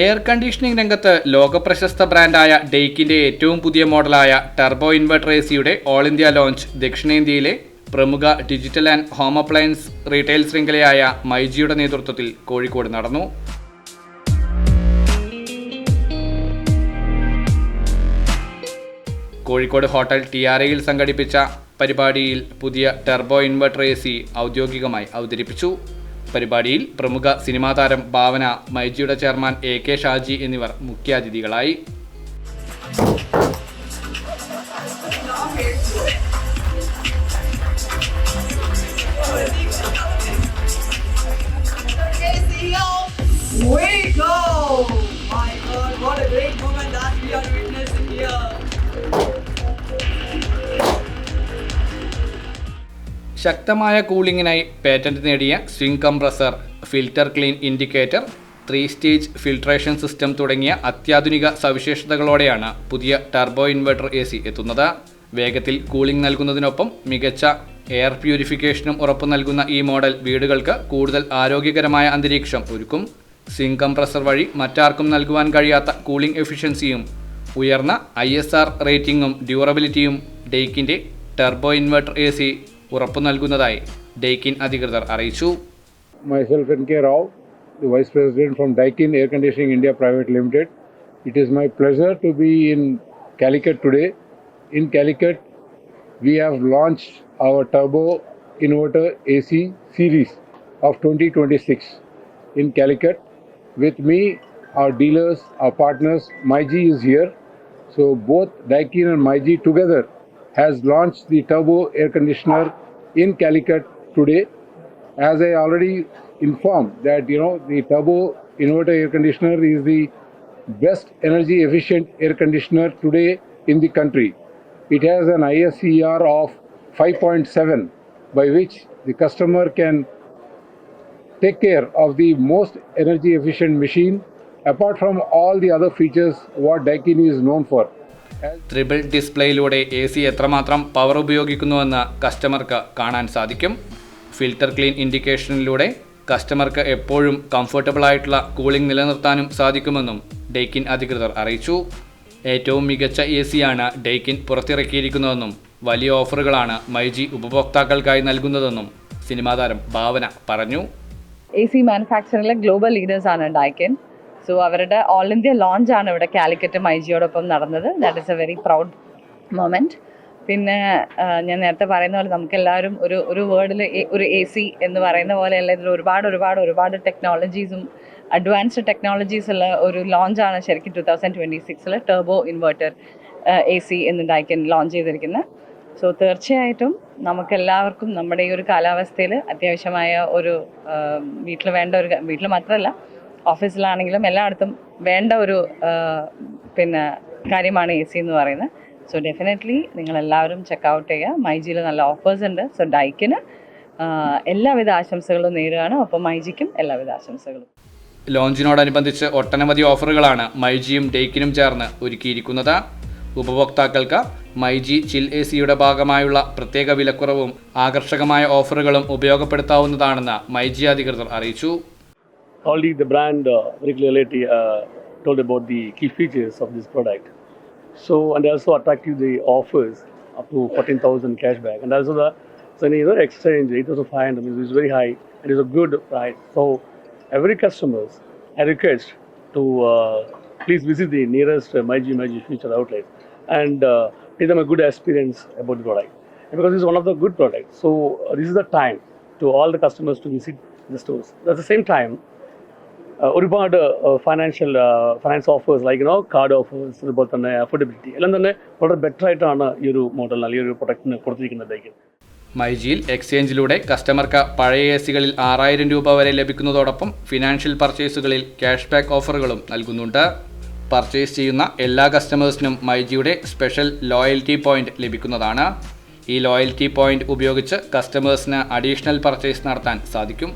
Air conditioning രംഗത്ത് ലോകപ്രശസ്ത ബ്രാൻഡായ ഡെയ്ക്കിൻ്റെ ഏറ്റവും പുതിയ മോഡലായ ടർബോ ഇൻവെർട്ടർ AC-യുടെ ഓൾ ഇന്ത്യ ലോഞ്ച് ദക്ഷിണേന്ത്യയിലെ പ്രമുഖ digital and home appliance retail ശൃംഖലയായ മൈജിയുടെ നേതൃത്വത്തിൽ കോഴിക്കോട് നടന്നു. കോഴിക്കോട് ഹോട്ടൽ TRAയിൽ സംഘടിപ്പിച്ച പരിപാടിയിൽ പുതിയ ടർബോ ഇൻവെർട്ടർ AC ഔദ്യോഗികമായി അവതരിപ്പിച്ചു. പരിപാടിയിൽ പ്രമുഖ സിനിമാ താരം ഭാവന, മൈജിയുടെ ചെയർമാൻ AK ഷാജി എന്നിവർ മുഖ്യാതിഥികളായി. ശക്തമായ കൂളിംഗിനായി പേറ്റന്റ് നേടിയ swing compressor, filter clean indicator, 3 stage filtration system തുടങ്ങിയ അത്യാധുനിക സവിശേഷതകളോടെയാണ് പുതിയ ടർബോ ഇൻവെർട്ടർ AC എത്തുന്നത്. വേഗത്തിൽ കൂളിംഗ് നൽകുന്നതിനൊപ്പം മികച്ച എയർ പ്യൂരിഫിക്കേഷനും ഉറപ്പു നൽകുന്ന ഈ മോഡൽ വീടുകൾക്ക് കൂടുതൽ ആരോഗ്യകരമായ അന്തരീക്ഷം ഒരുക്കും. സ്വിംഗ് കംപ്രസർ വഴി മറ്റാർക്കും നൽകുവാൻ കഴിയാത്ത കൂളിംഗ് എഫിഷ്യൻസിയും ഉയർന്ന ISR റേറ്റിംഗും ഡ്യൂറബിലിറ്റിയും ഡെയ്ക്കിൻ്റെ ടർബോ ഇൻവെർട്ടർ AC ഉറപ്പു നൽകുന്നതായി ഡെയ്ക്കിൻ അധികൃതർ അറിയിച്ചു. Myself NK Rao, the Vice President from Daikin Air Conditioning India Private Limited. It is my pleasure to be in Calicut today. In Calicut, we have launched our Turbo Inverter AC series of 2026 in Calicut. With me, our dealers, our partners, MyG is here. So both Daikin and MyG together has launched the turbo air conditioner in Calicut today. As I already informed that the turbo inverter air conditioner is the best energy efficient air conditioner today in the country. It has an ISCR of 5.7 by which the customer can take care of the most energy efficient machine apart from all the other features what Daikin is known for. Triple ഡിസ്പ്ലേയിലൂടെ AC എത്രമാത്രം power ഉപയോഗിക്കുന്നുവെന്ന് കസ്റ്റമർക്ക് കാണാൻ സാധിക്കും. Filter clean ഇൻഡിക്കേഷനിലൂടെ കസ്റ്റമർക്ക് എപ്പോഴും comfortable ആയിട്ടുള്ള cooling നിലനിർത്താനും സാധിക്കുമെന്നും ഡെയ്ക്കിൻ അധികൃതർ അറിയിച്ചു. ഏറ്റവും മികച്ച AC-യാണ് ഡെയ്ക്കിൻ പുറത്തിറക്കിയിരിക്കുന്നതെന്നും വലിയ ഓഫറുകളാണ് മൈജി ഉപഭോക്താക്കൾക്കായി നൽകുന്നതെന്നും സിനിമാ താരം ഭാവന പറഞ്ഞു. AC മാനുഫാക്ചറിംഗിലെ ഗ്ലോബൽ ലീഡേഴ്സാണ് ഡൈക്കിൻ. സോ അവരുടെ ഓൾ ഇന്ത്യ ലോഞ്ചാണ് ഇവിടെ കാലിക്കറ്റ് മൈജിയോടൊപ്പം നടന്നത്. That is a very proud moment. പിന്നെ ഞാൻ നേരത്തെ പറയുന്ന പോലെ നമുക്കെല്ലാവരും ഒരു വേർഡിൽ ഒരു AC എന്ന് പറയുന്ന പോലെയല്ല, ഇതിൽ ഒരുപാട് ടെക്നോളജീസും അഡ്വാൻസ്ഡ് ടെക്നോളജീസ് ഉള്ള ഒരു ലോഞ്ചാണ് ശരിക്കും 2026 ടർബോ ഇൻവെർട്ടർ AC എന്ന് ഡൈക്കൻ ലോഞ്ച് ചെയ്തിരിക്കുന്നത്. സോ തീർച്ചയായിട്ടും നമുക്കെല്ലാവർക്കും നമ്മുടെ ഈ ഒരു കാലാവസ്ഥയിൽ അത്യാവശ്യമായ ഒരു വീട്ടിൽ മാത്രമല്ല ഓഫീസിലാണെങ്കിലും എല്ലായിടത്തും വേണ്ട ഒരു കാര്യമാണ് AC എന്ന് പറയുന്നത്. സോ ഡെഫിനറ്റ്ലി നിങ്ങളെല്ലാവരും ചെക്കൗട്ട് ചെയ്യുക. മൈജിയിൽ നല്ല ഓഫേഴ്സ് ഉണ്ട്. സോ ഡൈക്കിന് എല്ലാവിധ ആശംസകളും നേരുകയാണ്. ഒപ്പം മൈജിക്കും എല്ലാവിധ ആശംസകളും. ലോഞ്ചിനോടനുബന്ധിച്ച് ഒട്ടനവധി ഓഫറുകളാണ് മൈജിയും ഡെയ്ക്കിനും ചേർന്ന് ഒരുക്കിയിരിക്കുന്നത്. ഉപഭോക്താക്കൾക്ക് മൈജി ചിൽ ACയുടെ ഭാഗമായുള്ള പ്രത്യേക വിലക്കുറവും ആകർഷകമായ ഓഫറുകളും ഉപയോഗപ്പെടുത്താവുന്നതാണെന്ന് മൈജി അധികൃതർ അറിയിച്ചു. Already the brand very clearly told about the key features of this product. So and also attractive the offers up to 14,000 cashback, and also the exchange 8,500 is very high and is a good price. So every customers I request to please visit the nearest MyG Future outlet and give them a good experience about the product. And because it's one of the good products, so this is the time to all the customers to visit the stores. At the same time, ഒരുപാട് finance offers like card offers, അതുപോലെ തന്നെ affordability എല്ലാം തന്നെ വളരെ better ആയിട്ടാണ് ഈ ഒരു model അല്ലെങ്കിൽ ഒരു പ്രൊഡക്റ്റിന് കൊടുത്തിരിക്കുന്നത്. മൈജിയിൽ എക്സ്ചേഞ്ചിലൂടെ കസ്റ്റമർക്ക് പഴയ ACകളിൽ 6,000 രൂപ വരെ ലഭിക്കുന്നതോടൊപ്പം ഫിനാൻഷ്യൽ പർച്ചേസുകളിൽ ക്യാഷ് ബാക്ക് ഓഫറുകളും നൽകുന്നുണ്ട്. പർച്ചേസ് ചെയ്യുന്ന എല്ലാ കസ്റ്റമേഴ്സിനും മൈജിയുടെ സ്പെഷ്യൽ ലോയൽറ്റി പോയിന്റ് ലഭിക്കുന്നതാണ്. ഈ ലോയൽറ്റി പോയിന്റ് ഉപയോഗിച്ച് കസ്റ്റമേഴ്സിന് അഡീഷണൽ പർച്ചേസ് നടത്താൻ സാധിക്കും.